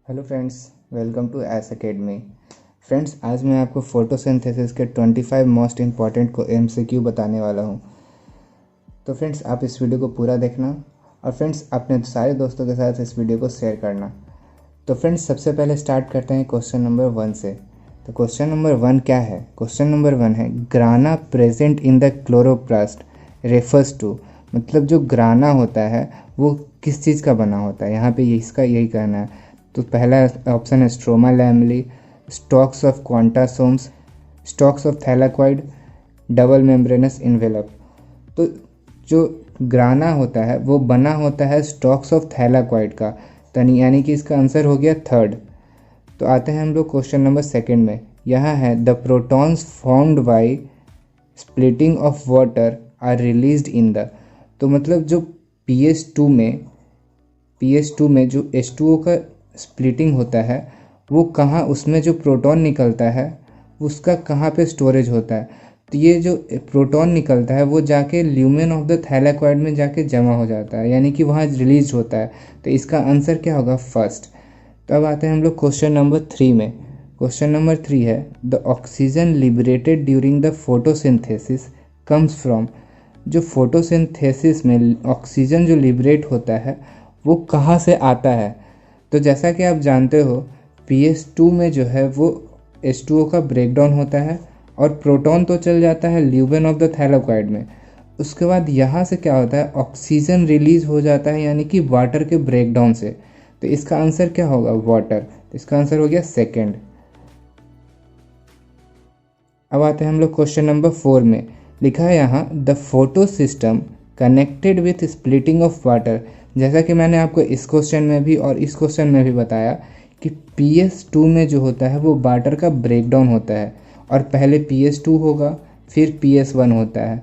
Hello friends, welcome to S Academy. Friends, आज मैं आपको फोटोसिंथेसिस के 25 मोस्ट इम्पॉर्टेंट को एमसीक्यू बताने वाला हूँ। तो फ्रेंड्स, आप इस वीडियो को पूरा देखना और फ्रेंड्स अपने सारे दोस्तों के साथ इस वीडियो को शेयर करना। तो फ्रेंड्स, सबसे पहले स्टार्ट करते हैं क्वेश्चन नंबर 1 से। तो क्वेश्चन नंबर 1 क्या है? क्वेश्चन नंबर 1 है grana present in the chloroplast refers to. मतलब जो ग्राना होता है वो किस चीज़ का बना होता है, यहाँ पे इसका यही कहना है। तो पहला ऑप्शन है stroma lamellae, stacks of quantasomes, stacks of thylakoid, double membranous envelope. तो जो ग्राना होता है वो बना होता है स्टॉक्स ऑफ थैलाक्वाइड का, यानी कि इसका आंसर हो गया थर्ड। तो आते हैं हम लोग क्वेश्चन नंबर 2 में। यहाँ है the protons formed by splitting of water are released in the. तो मतलब जो PS2 में जो H2O का स्प्लिटिंग होता है वो कहाँ, उसमें जो प्रोटॉन निकलता है उसका कहाँ पे स्टोरेज होता है। तो ये जो प्रोटॉन निकलता है वो जाके ल्यूमेन ऑफ द थैलाक्वाइड में जाके जमा हो जाता है, यानी कि वहाँ रिलीज होता है। तो इसका आंसर क्या होगा? फर्स्ट। तो अब आते हैं हम लोग क्वेश्चन नंबर 3 में। क्वेश्चन नंबर 3 है the oxygen liberated during the photosynthesis comes from. जो फोटोसिंथेसिस में ऑक्सीजन जो लिबरेट होता है वो कहाँ से आता है? तो जैसा कि आप जानते हो PS2 में जो है वो H2O का ब्रेकडाउन होता है और प्रोटॉन तो चल जाता है ल्यूमेन ऑफ द थैलाक्वाइड में। उसके बाद यहाँ से क्या होता है, ऑक्सीजन रिलीज हो जाता है, यानी कि वाटर के ब्रेकडाउन से। तो इसका आंसर क्या होगा? वाटर। तो इसका आंसर हो गया सेकेंड। अब आते हैं हम लोग क्वेश्चन नंबर 4 में। लिखा है यहाँ the photo system connected with splitting of water. जैसा कि मैंने आपको इस क्वेश्चन में भी और इस क्वेश्चन में भी बताया कि PS2 में जो होता है वो वाटर का ब्रेकडाउन होता है और पहले PS2 होगा फिर PS1 होता है।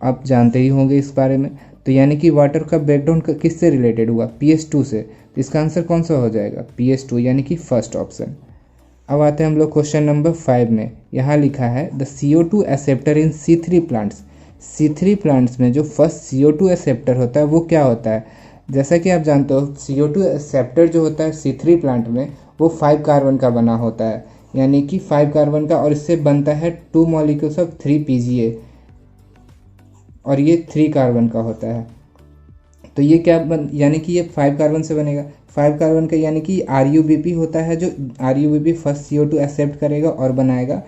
आप जानते ही होंगे इस बारे में। तो यानी कि वाटर का ब्रेकडाउन किससे रिलेटेड हुआ? PS2 से। तो इसका आंसर कौन सा हो जाएगा? PS2, यानी कि फर्स्ट ऑप्शन। अब आते हैं हम लोग क्वेश्चन नंबर 5 में। यहाँ लिखा है the CO2 acceptor in C3 plants. C3 plants में जो फर्स्ट CO2 एक्सेप्टर होता है वो क्या होता है? जैसा कि आप जानते हो CO2 एक्सेप्टर जो होता है C3 प्लांट में वो 5 कार्बन का बना होता है, यानी कि 5 कार्बन का, और इससे बनता है 2 मॉलिक्यूल्स ऑफ 3 PGA और ये 3 कार्बन का होता है। तो ये क्या यानी कि ये 5 कार्बन से बनेगा। 5 कार्बन का यानी कि RUBP होता है, जो RUBP फर्स्ट CO2 एक्सेप्ट करेगा और बनाएगा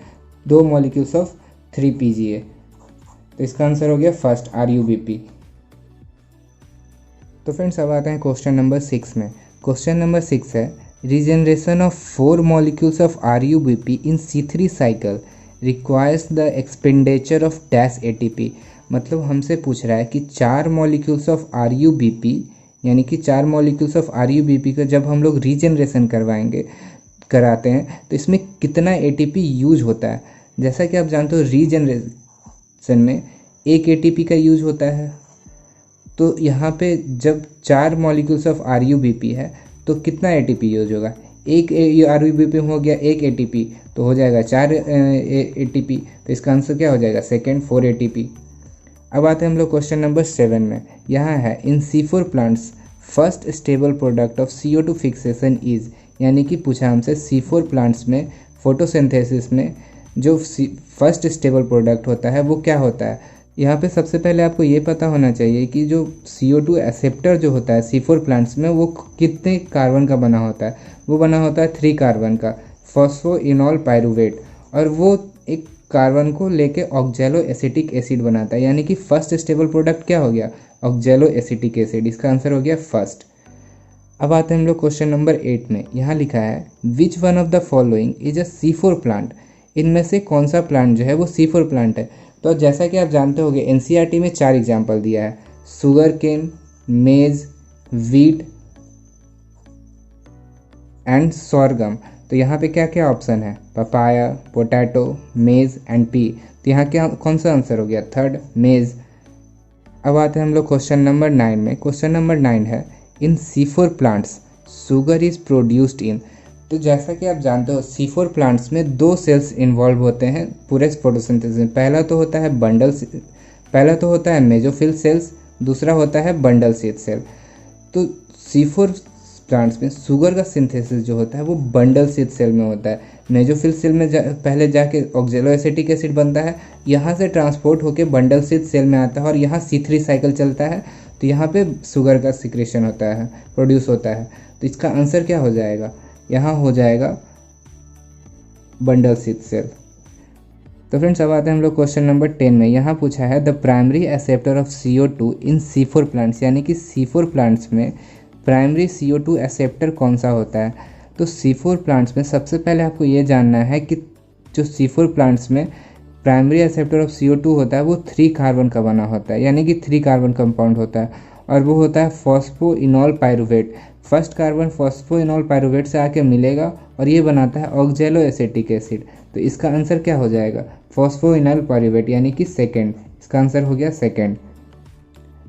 2 मॉलिक्यूल्स ऑफ 3 PGA। तो इसका आंसर हो गया फर्स्ट, RUBP। तो फ्रेंड्स, अब आते हैं क्वेश्चन नंबर 6 में। क्वेश्चन नंबर 6 है regeneration of 4 molecules of RUBP in C3 cycle requires the expenditure of dash ATP। मतलब हमसे पूछ रहा है कि 4 मॉलिक्यूल्स ऑफ RUBP, यानी कि 4 मॉलिक्यूल्स ऑफ RUBP का जब हम लोग रीजनरेशन कराते हैं तो इसमें कितना ATP यूज होता है। जैसा कि आप जानते हो रीजनरेशन में 1 ATP का यूज होता है। तो यहाँ पे जब 4 मॉलिक्यूल्स ऑफ RUBP है तो कितना ATP यूज होगा? एक RUBP हो गया 1 ATP, तो हो जाएगा 4 ATP। तो इसका आंसर क्या हो जाएगा? Second, 4 ATP। अब आते हैं हम लोग क्वेश्चन नंबर 7 में। यहाँ है इन C4 plants first stable product of CO2 fixation is. यानी कि पूछा हमसे C4 प्लांट्स में फोटोसिंथेसिस में जो फर्स्ट स्टेबल प्रोडक्ट होता है वो क्या होता है। यहाँ पे सबसे पहले आपको ये पता होना चाहिए कि जो CO2 एक्सेप्टर जो होता है C4 प्लांट्स में वो कितने कार्बन का बना होता है? वो बना होता है 3 कार्बन का, फॉस्फोइनॉल पायरुवेट, और वो एक कार्बन को लेके ऑक्जेलो एसिटिक एसिड बनाता है, यानी कि फर्स्ट स्टेबल प्रोडक्ट क्या हो गया? ऑक्जेलो एसिटिक एसिड। इसका आंसर हो गया फर्स्ट। अब आते हैं हम लोग क्वेश्चन नंबर 8 में। यहाँ लिखा है which one of the following is a C4 plant. इनमें से कौन सा प्लांट जो है वो C4 प्लांट है? तो जैसा कि आप जानते होंगे NCERT में 4 एग्जाम्पल दिया है, शुगर केन, मेज, वीट एंड सॉरगम। तो यहाँ पे क्या क्या ऑप्शन है? पपाया, पोटैटो, मेज एंड पी। तो यहाँ क्या कौन सा आंसर हो गया? थर्ड, मेज। अब आते हैं हम लोग क्वेश्चन नंबर 9 में। क्वेश्चन नंबर 9 है इन C4 plants sugar is produced in. तो जैसा कि आप जानते हो C4 प्लांट्स में 2 सेल्स इन्वॉल्व होते हैं पूरे फोटोसिंथेसिस में। पहला तो होता है मेजोफिल सेल्स, दूसरा होता है बंडल शीथ सेल। तो C4 प्लांट्स में शुगर का सिंथेसिस जो होता है वो बंडल शीथ सेल में होता है। मेसोफिल सेल में पहले जाके ऑक्जेलो एसिटिक एसिड बनता है, यहाँ से ट्रांसपोर्ट होके बंडल शीथ सेल में आता है और यहाँ C3 साइकिल चलता है, तो यहाँ पे शुगर का सिक्रेशन होता है, प्रोड्यूस होता है। तो इसका आंसर क्या हो जाएगा, यहाँ हो जाएगा बंडल शीथ सेल। तो फ्रेंड्स अब आते हैं हम लोग क्वेश्चन नंबर 10 में। यहाँ पूछा है the primary acceptor of CO2 in C4 plants, यानी कि C4 प्लांट्स में प्राइमरी CO2 एक्सेप्टर कौन सा होता है। तो C4 प्लांट्स में सबसे पहले आपको ये जानना है कि जो C4 प्लांट्स में प्राइमरी एक्सेप्टर ऑफ CO2 होता है वो 3 कार्बन का बना होता है, यानी कि 3 कार्बन कंपाउंड होता है, और वो होता है phosphoenol pyruvate. First carbon phosphoenol pyruvate से आके मिलेगा और ये बनाता है ऑक्जेलो एसिटिक एसिड। तो इसका आंसर क्या हो जाएगा, फॉस्फोइनॉल पायरुवेट, यानी कि सेकेंड। इसका आंसर हो गया सेकेंड।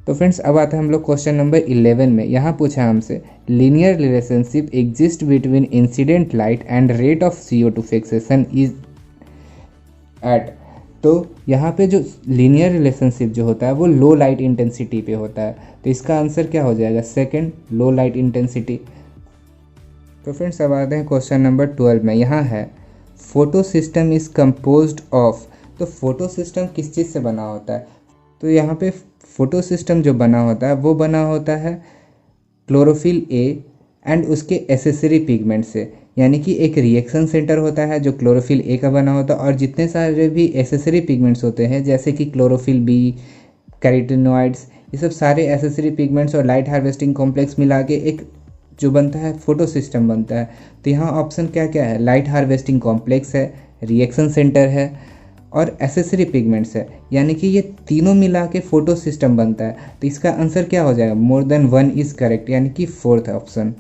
तो फ्रेंड्स अब आते हैं हम लोग क्वेश्चन नंबर 11 में। यहाँ पूछा हमसे linear relationship exist between incident light and rate of CO2 fixation is at. तो यहाँ पे जो लीनियर रिलेशनशिप जो होता है वो लो लाइट इंटेंसिटी पे होता है, तो इसका आंसर क्या हो जाएगा, सेकंड, लो लाइट इंटेंसिटी। तो फ्रेंड्स अब आते हैं क्वेश्चन नंबर 12 में। यहाँ है photo system is composed of. तो फोटो सिस्टम किस चीज़ से बना होता है, तो यहाँ पे फोटो सिस्टम जो बना होता है वो बना होता है क्लोरोफिल ए एंड उसके एसेसरी पिगमेंट से, यानी कि एक रिएक्शन सेंटर होता है जो क्लोरोफिल ए का बना होता है, और जितने सारे भी एसेसरी पिगमेंट्स होते हैं जैसे कि क्लोरोफिल बी, कैरोटीनॉइड्स, ये सब सारे एसेसरी पिगमेंट्स और लाइट हार्वेस्टिंग कॉम्प्लेक्स मिला के एक जो बनता है फोटो सिस्टम बनता है। तो यहाँ ऑप्शन क्या क्या है, लाइट हार्वेस्टिंग कॉम्प्लेक्स है, रिएक्शन सेंटर है और एसेसरी पिगमेंट्स है, यानी कि ये तीनों मिला के फोटो सिस्टम बनता है। तो इसका आंसर क्या हो जाएगा, more than one is correct, यानी कि फोर्थ ऑप्शन।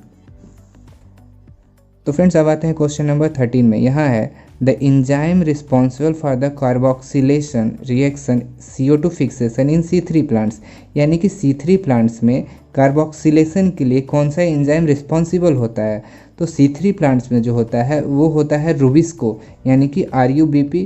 तो फ्रेंड्स अब आते हैं क्वेश्चन नंबर 13 में। यहाँ है the enzyme responsible for the carboxylation reaction CO2 fixation in C3 plants, यानी कि C3 प्लांट्स में कार्बोक्सिलेशन के लिए कौन सा एंजाइम रिस्पॉन्सिबल होता है। तो C3 प्लांट्स में जो होता है वो होता है रुबिस्को, यानी कि RUBP,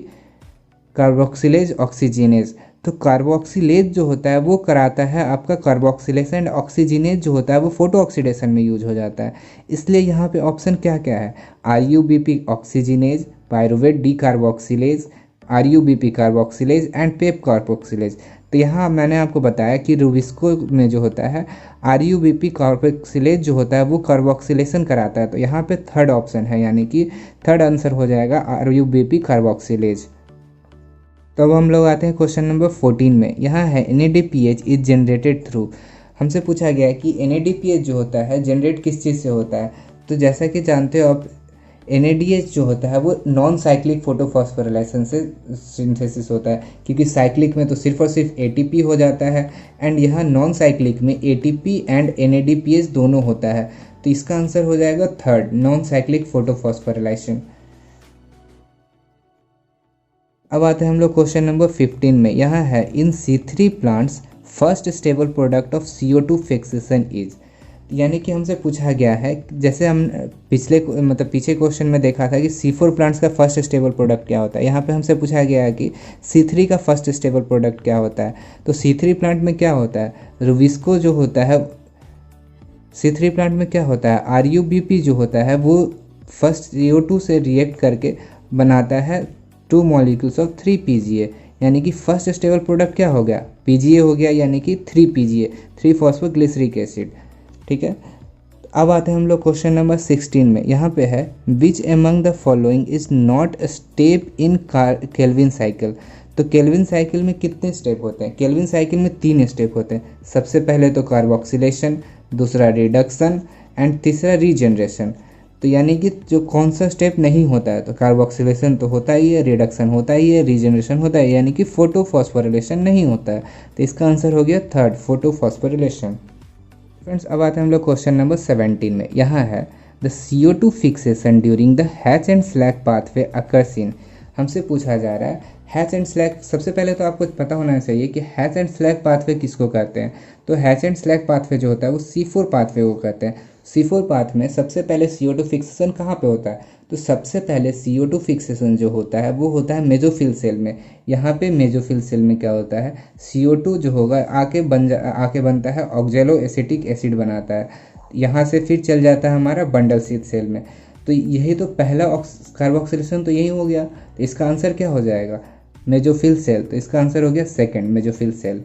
कार्बोक्सिलेज ऑक्सीजिनेज। तो कार्बोक्सिलेज जो होता है वो कराता है आपका कार्बोक्सिलेशन, एंड ऑक्सीजिनेज जो होता है वो फोटो ऑक्सीडेशन में यूज हो जाता है। इसलिए यहाँ पे ऑप्शन क्या क्या है, RUBP oxygenase, pyruvate decarboxylase, RUBP carboxylase and PEP carboxylase. तो यहाँ मैंने आपको बताया कि रुबिस्को में जो होता है RUBP कार्बोक्सिलेज जो होता है वो कार्बोक्सिलेशन कराता है, तो यहाँ पे थर्ड ऑप्शन है, यानी कि थर्ड आंसर हो जाएगा RUBP कार्बोक्सिलेज। तो अब हम लोग आते हैं क्वेश्चन नंबर 14 में। यहाँ है NADPH इज जनरेटेड थ्रू। हमसे पूछा गया है कि NADPH जो होता है जनरेट किस चीज़ से होता है। तो जैसा कि जानते हो आप, NADH जो होता है वो नॉन साइक्लिक फोटोफॉस्फोराइलेशन से सिंथेसिस होता है, क्योंकि साइक्लिक में तो सिर्फ और सिर्फ ATP हो जाता है, एंड यहाँ नॉन साइक्लिक में ATP एंड NADPH दोनों होता है। तो इसका आंसर हो जाएगा थर्ड, नॉन साइक्लिक फोटोफॉस्फोराइलेशन। अब आते हैं हम लोग क्वेश्चन नंबर 15 में। यहाँ है इन C3 plants first stable product of CO2 fixation is, यानी कि हमसे पूछा गया है, जैसे हम पीछे क्वेश्चन में देखा था कि C4 प्लांट्स का फर्स्ट स्टेबल प्रोडक्ट क्या होता है, यहाँ पे हमसे पूछा गया है कि C3 का फर्स्ट स्टेबल प्रोडक्ट क्या होता है। तो C3 प्लांट में क्या होता है, रुबिस्को जो होता है, C3 प्लांट में क्या होता है, RUBP जो होता है वो फर्स्ट CO2 से रिएक्ट करके बनाता है 2 मॉलिक्यूल्स ऑफ 3 PGA, यानी कि फर्स्ट स्टेबल प्रोडक्ट क्या हो गया, PGA हो गया, यानी कि 3 PGA, 3 फॉस्फोग्लिसरिक एसिड। ठीक है, अब आते हैं हम लोग क्वेश्चन नंबर 16 में। यहाँ पे है which among the following is not step in Calvin cycle. तो केल्विन साइकिल में कितने स्टेप होते हैं, केल्विन साइकिल में 3 स्टेप होते हैं। सबसे पहले तो कार्बोक्सिलेशन, दूसरा रिडक्शन एंड तीसरा रीजनरेशन। तो यानी कि जो कौन सा स्टेप नहीं होता है, तो कार्बोक्सिलेशन तो होता ही है, रिडक्शन होता ही है, रीजनरेशन होता है, यानी कि फोटोफॉस्फोरिलेशन नहीं होता है। तो इसका आंसर हो गया थर्ड, फोटोफॉस्फोरिलेशन। फ्रेंड्स अब आते हैं हम लोग क्वेश्चन नंबर 17 में। यहाँ है the CO2 fixation during the hatch and slag pathway occurs in. हमसे पूछा जा रहा है हैच एंड स्लैग। सबसे पहले तो आपको पता होना चाहिए कि हैच एंड स्लैग पाथवे किसको कहते हैं। तो हैच एंड स्लैग पाथवे जो होता है वो C4 पाथवे को कहते हैं। C4 पाथ में सबसे पहले CO2 फिक्सेशन कहाँ पे होता है, तो सबसे पहले CO2 फिक्सेशन जो होता है वो होता है मेसोफिल सेल में। यहाँ पे मेसोफिल सेल में क्या होता है, CO2 जो होगा आके बनता है ऑक्जेलो एसिटिक एसिड बनाता है। यहाँ से फिर चल जाता है हमारा बंडल शीथ सेल में। तो यही तो पहला कार्बोक्सिलेशन तो यही हो गया। तो इसका आंसर क्या हो जाएगा? Mesophyll cell. तो इसका आंसर हो गया सेकंड, मेसोफिल सेल।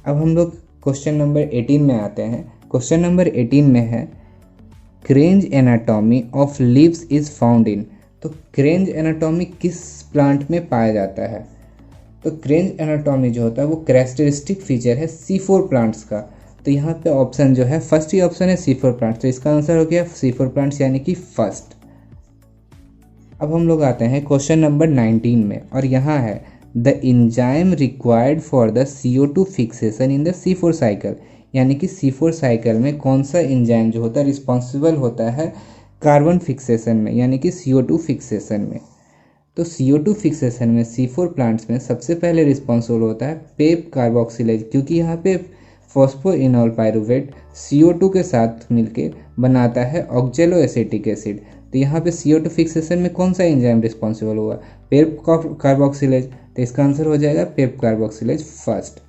अब हम लोग क्वेश्चन नंबर 18 में आते हैं। क्वेश्चन नंबर 18 में है Kranz anatomy of leaves is found in. तो क्रेंज एनाटॉमी किस प्लांट में पाया जाता है? तो क्रेंज एनाटॉमी जो होता है वो कैरेक्टरिस्टिक फीचर है C4 प्लांट्स का। तो यहाँ पे ऑप्शन जो है फर्स्ट ही ऑप्शन है C4 प्लांट्स। तो इसका आंसर हो गया C4 प्लांट्स यानी कि फर्स्ट। अब हम लोग आते हैं क्वेश्चन नंबर 19 में, और यहाँ है the enzyme required for the CO2 fixation in the C4 cycle. यानी कि C4 साइकिल में कौन सा एंजाइम जो होता है रिस्पॉन्सिबल होता है कार्बन फिक्सेशन में, यानी कि CO2 फिक्सेशन में। तो CO2 फिक्सेशन में C4 प्लांट्स में सबसे पहले रिस्पॉन्सिबल होता है पेप कार्बोक्सिलेज, क्योंकि यहाँ पे फॉस्फोइनोल पायरुवेट CO2 के साथ मिलके बनाता है ऑक्जेलो एसिटिक एसिड। तो यहाँ पे CO2 फिक्सेशन में कौन सा एंजाइम रिस्पॉन्सिबल हुआ? पेप कार्बोक्सिलेज। तो इसका आंसर हो जाएगा पेप कार्बोक्सिलेज फर्स्ट।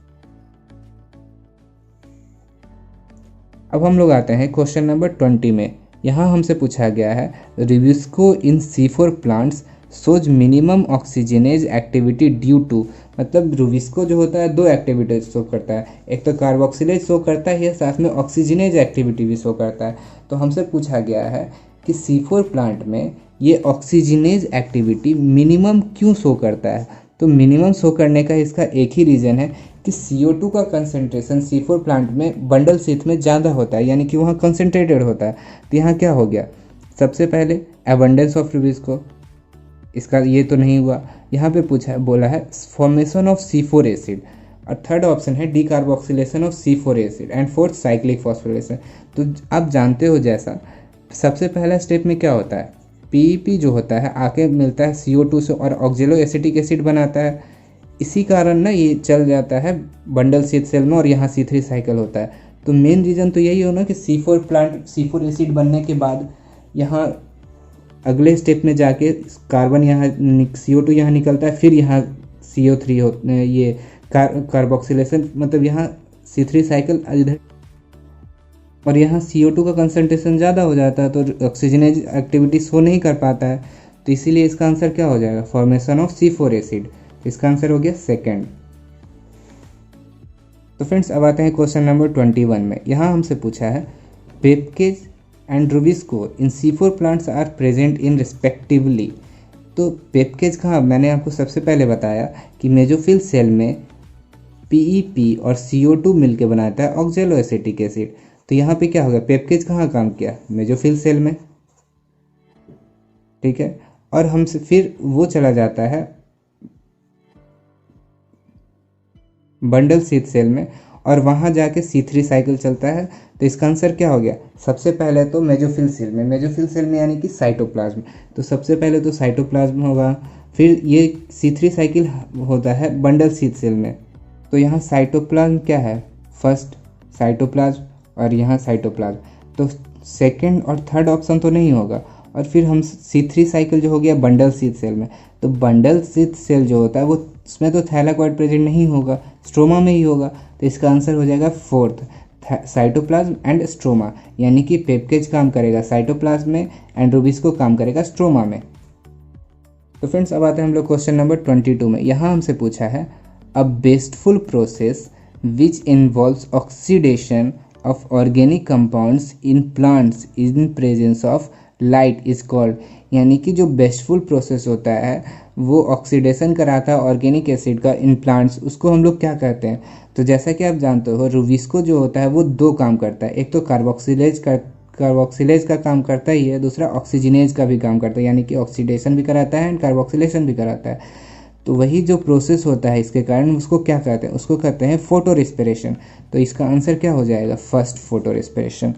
अब हम लोग आते हैं क्वेश्चन नंबर 20 में। यहाँ हमसे पूछा गया है rubisco in C4 plants shows minimum oxygenase activity due to. मतलब रुबिस्को जो होता है दो एक्टिविटीज शो करता है, एक तो कार्बोक्सिलेज शो करता है, साथ में ऑक्सीजनेज एक्टिविटी भी शो करता है। तो हमसे पूछा गया है कि C4 प्लांट में ये ऑक्सीजनेज एक्टिविटी मिनिमम क्यों शो करता है? तो मिनिमम शो करने का इसका एक ही रीज़न है कि CO2 का कंसंट्रेशन C4 प्लांट में बंडल शीथ में ज़्यादा होता है, यानी कि वहाँ कंसनट्रेटेड होता है। तो यहाँ क्या हो गया? सबसे पहले एबंडेंस ऑफ रुबिस्को, इसका ये तो नहीं हुआ। यहाँ पे बोला है फॉर्मेशन ऑफ C4 एसिड, और थर्ड ऑप्शन है decarboxylation of C4 acid, and fourth cyclic phosphorylation. तो आप जानते हो जैसा सबसे पहला स्टेप में क्या होता है, PEP जो होता है आके मिलता है CO2 से और ऑक्जेलो एसिटिक एसिड बनाता है। इसी कारण ना ये चल जाता है बंडल शीथ सेल में और यहाँ C3 साइकिल होता है। तो मेन रीज़न तो यही हो ना कि C4 एसिड बनने के बाद यहाँ अगले स्टेप में जाके कार्बन यहाँ CO2 यहाँ निकलता है, फिर यहाँ CO3 ये कार्बोक्सिलेशन, मतलब यहाँ C3 साइकिल इधर, और यहाँ CO2 का कंसंट्रेशन ज़्यादा हो जाता है तो ऑक्सीजनेज एक्टिविटी शो नहीं कर पाता है। तो इसीलिए इसका आंसर क्या हो जाएगा? Formation of C4 acid. इसका आंसर हो गया सेकेंड। तो फ्रेंड्स अब आते हैं क्वेश्चन नंबर 21 में। यहाँ हमसे पूछा है PEPcase and rubisco in C4 plants are present in respectively. तो पेपकेज कहाँ? मैंने आपको सबसे पहले बताया कि मेसोफिल सेल में PEP और CO2 मिलके बनाता है ऑक्जेलो एसिटिक एसिड। तो यहाँ पे क्या हो गया? पेपकेज कहाँ काम किया? मेसोफिल सेल में, ठीक है। और हमसे फिर वो चला जाता है बंडल शीथ सेल में, और वहाँ जाके C3 साइकिल चलता है। तो इसका आंसर क्या हो गया? सबसे पहले तो मेसोफिल सेल में यानी कि साइटोप्लाज्म। तो सबसे पहले तो साइटोप्लाज्म होगा, फिर ये C3 साइकिल होता है बंडल शीथ सेल में। तो यहाँ साइटोप्लाज्म क्या है? फर्स्ट साइटोप्लाज्म, और यहाँ साइटोप्लाज्म। तो सेकंड और थर्ड ऑप्शन तो नहीं होगा। और फिर हम C3 साइकिल जो हो गया बंडल शीथ सेल में। तो बंडल शीथ सेल जो होता है वो उसमें तो थैलाकॉइड प्रेजेंट नहीं होगा, स्ट्रोमा में ही होगा। तो इसका आंसर हो जाएगा फोर्थ, साइटोप्लाज्म एंड स्ट्रोमा। यानी कि पेपकेज काम करेगा साइटोप्लाज्म में एंड रुबिस्को काम करेगा स्ट्रोमा में। तो फ्रेंड्स अब आते हैं हम लोग क्वेश्चन नंबर 22 में। यहाँ हमसे पूछा है अ बेस्टफुल process which involves oxidation of organic compounds in plants in presence of light is called। यानी कि जो बेस्टफुल प्रोसेस होता है वो ऑक्सीडेशन कराता है ऑर्गेनिक एसिड का इन प्लांट्स, उसको हम लोग क्या कहते हैं? तो जैसा कि आप जानते हो रुबिस्को जो होता है वो दो काम करता है, एक तो कार्बोक्सिलेज का काम करता ही है, दूसरा ऑक्सीजनेज का भी काम करता है, यानी कि ऑक्सीडेशन भी कराता है एंड कार्बोक्सिलेशन भी कराता है। तो वही जो प्रोसेस होता है इसके कारण उसको क्या कहते हैं? उसको कहते हैं फोटो रेस्पिरेशन। तो इसका आंसर क्या हो जाएगा? First, photo respiration.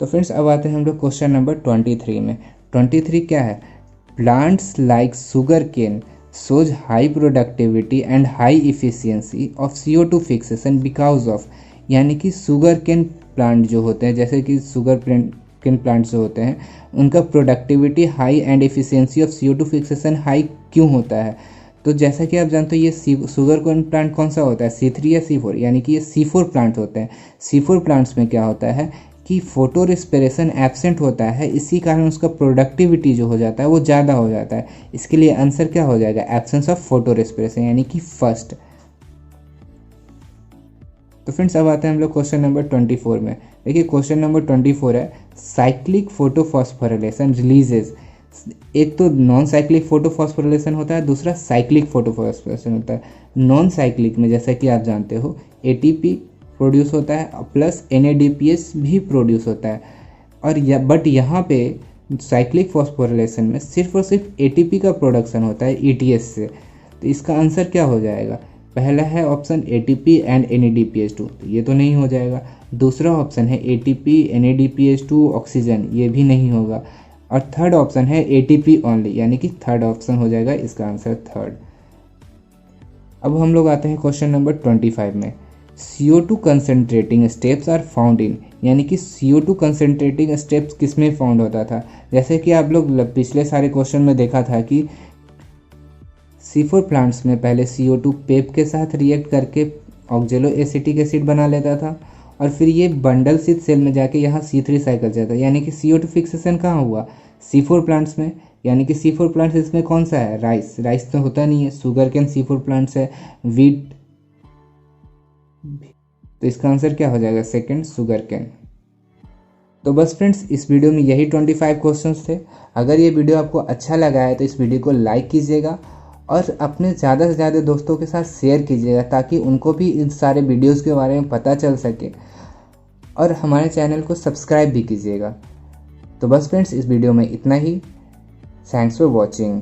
तो फ्रेंड्स अब आते हैं हम लोग क्वेश्चन नंबर 23 में। 23 क्या है? Plants like sugarcane shows high productivity and high efficiency of CO2 fixation because of। यानी कि शुगर केन प्लांट जो होते हैं, जैसे कि शुगर केन प्लांट जो होते हैं, उनका productivity high and efficiency of CO2 fixation high क्यों होता है? तो जैसा कि आप जानते हो ये शुगर केन प्लांट कौन सा होता है? C3 या C4, यानी कि ये C4 प्लांट होते हैं। C4 प्लांट्स में क्या होता है कि फोटो रेस्पिरेशन एब्सेंट होता है, इसी कारण उसका प्रोडक्टिविटी जो हो जाता है वो ज़्यादा हो जाता है। इसके लिए आंसर क्या हो जाएगा, एब्सेंस ऑफ फोटो रेस्पिरेशन, यानी कि फर्स्ट। तो फ्रेंड्स अब आते हैं हम लोग क्वेश्चन नंबर 24 में। देखिए क्वेश्चन नंबर 24 है साइक्लिक फोटोफॉस्फोरिलेशन रिलीजेज। एक तो नॉन साइक्लिक फोटोफॉस्फोरिलेशन होता है, दूसरा साइक्लिक फोटोफॉस्फोरिलेशन होता है। नॉन साइक्लिक में जैसा कि आप जानते हो एटीपी प्रोड्यूस होता है प्लस NADPH भी प्रोड्यूस होता है, और बट यहाँ पे साइक्लिक फॉस्फोरिलेशन में सिर्फ और सिर्फ ATP का प्रोडक्शन होता है ETS से। तो इसका आंसर क्या हो जाएगा, पहला है ऑप्शन ATP एंड NADPH2, तो ये तो नहीं हो जाएगा। दूसरा ऑप्शन है ATP NADPH2 ऑक्सीजन, ये भी नहीं होगा। और थर्ड ऑप्शन है ATP ओनली, यानी कि थर्ड ऑप्शन हो जाएगा इसका आंसर थर्ड। अब हम लोग आते हैं क्वेश्चन नंबर 25 में। CO2 concentrating steps are found in, यानी कि CO2 कंसनट्रेटिंग स्टेप्स किस में फाउंड होता था। जैसे कि आप लोग पिछले सारे क्वेश्चन में देखा था कि C4 प्लांट्स में पहले CO2 पेप के साथ रिएक्ट करके ऑक्जेलो एसिटिक एसिड बना लेता था, और फिर ये बंडल सिथ सेल में जाके यहाँ C3 साइकिल जाता है, यानी कि CO2 फिक्सेशन कहाँ हुआ, C4 प्लांट्स में। यानी कि C4 प्लांट्स इसमें कौन सा है, राइस। राइस तो होता नहीं है, शुगर कैन C4 प्लांट्स है, वीट, तो इसका आंसर क्या हो जाएगा, सेकंड शुगर कैन। तो बस फ्रेंड्स इस वीडियो में यही 25 क्वेश्चंस थे। अगर ये वीडियो आपको अच्छा लगा है तो इस वीडियो को लाइक कीजिएगा और अपने ज़्यादा से ज़्यादा दोस्तों के साथ शेयर कीजिएगा, ताकि उनको भी इन सारे वीडियोस के बारे में पता चल सके, और हमारे चैनल को सब्सक्राइब भी कीजिएगा। तो बस फ्रेंड्स इस वीडियो में इतना ही। Thanks for watching.